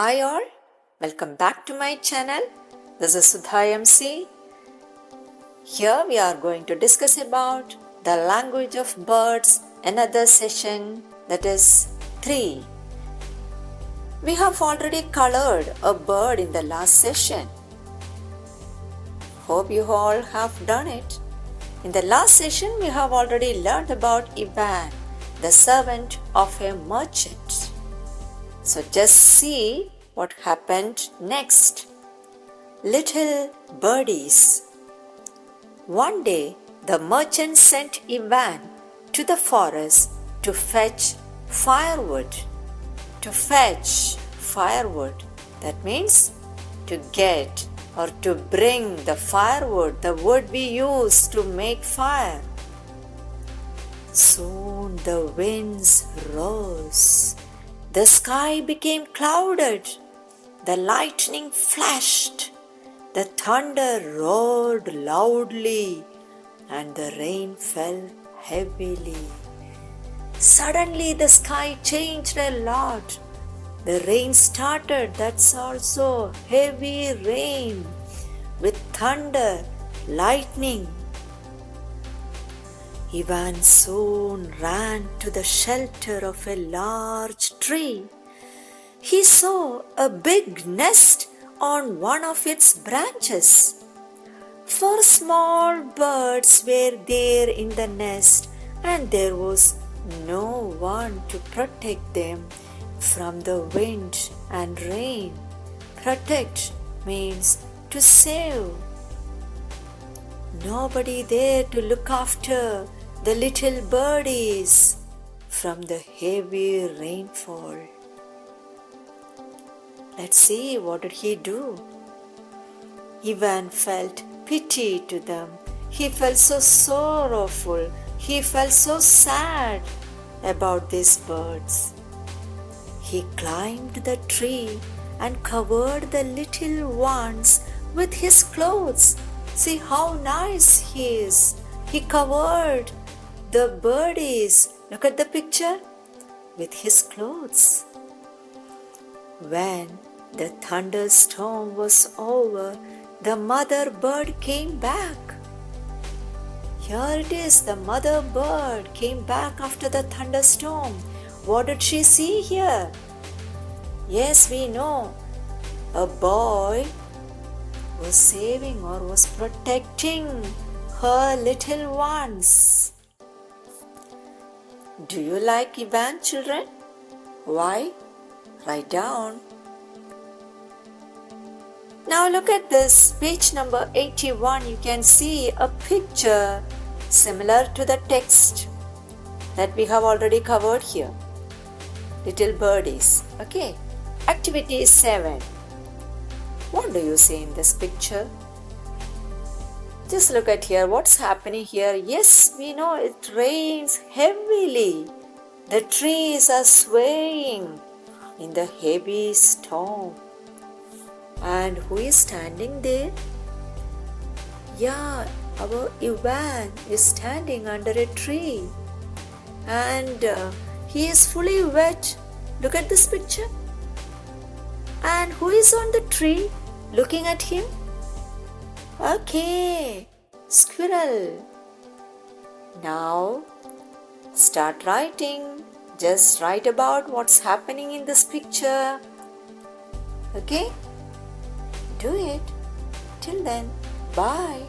Hi all, welcome back to my channel. This is Sudha MC. Here we are going to discuss about the language of birds, another session, that is 3. We have already colored a bird in the last session. Hope you all have done it. In the last session we have already learned about Ivan, the servant of a merchant. So just see what happened next. Little birdies. One day the merchant sent Ivan to the forest to fetch firewood. To fetch firewood, that means to get or to bring the firewood, the wood we use to make fire. Soon the winds rose. The sky became clouded. The lightning flashed. The thunder roared loudly, and the rain fell heavily. Suddenly the sky changed a lot. The rain started, that's also heavy rain with thunder, lightning. Ivan soon ran to the shelter of a large tree. He saw a big nest on one of its branches. 4 small birds were there in the nest, and there was no one to protect them from the wind and rain. Protect means to save. Nobody there to look after the little birdies from the heavy rainfall. Let's see, what did he do? Ivan felt pity to them. He felt so sorrowful. He felt so sad about these birds. He climbed the tree and covered the little ones with his clothes. See how nice he is. He covered the birdies, look at the picture, with his clothes. When the thunderstorm was over, the mother bird came back. Here it is, the mother bird came back after the thunderstorm. What did she see here? Yes, we know. A boy was saving or was protecting her little ones. Do you like Ivan, children? Why? Write down. Now look at this, page number 81. You can see a picture similar to the text that we have already covered here. Little birdies. Okay. Activity 7. What do you see in this picture? Just look at here. What's happening here? Yes, we know it rains heavily. The trees are swaying in the heavy storm. And who is standing there? Yeah, our Ivan is standing under a tree. And he is fully wet. Look at this picture. And who is on the tree looking at him? Okay, squirrel. Now start writing. Just write about what's happening in this picture. Okay? Do it. Till then, bye.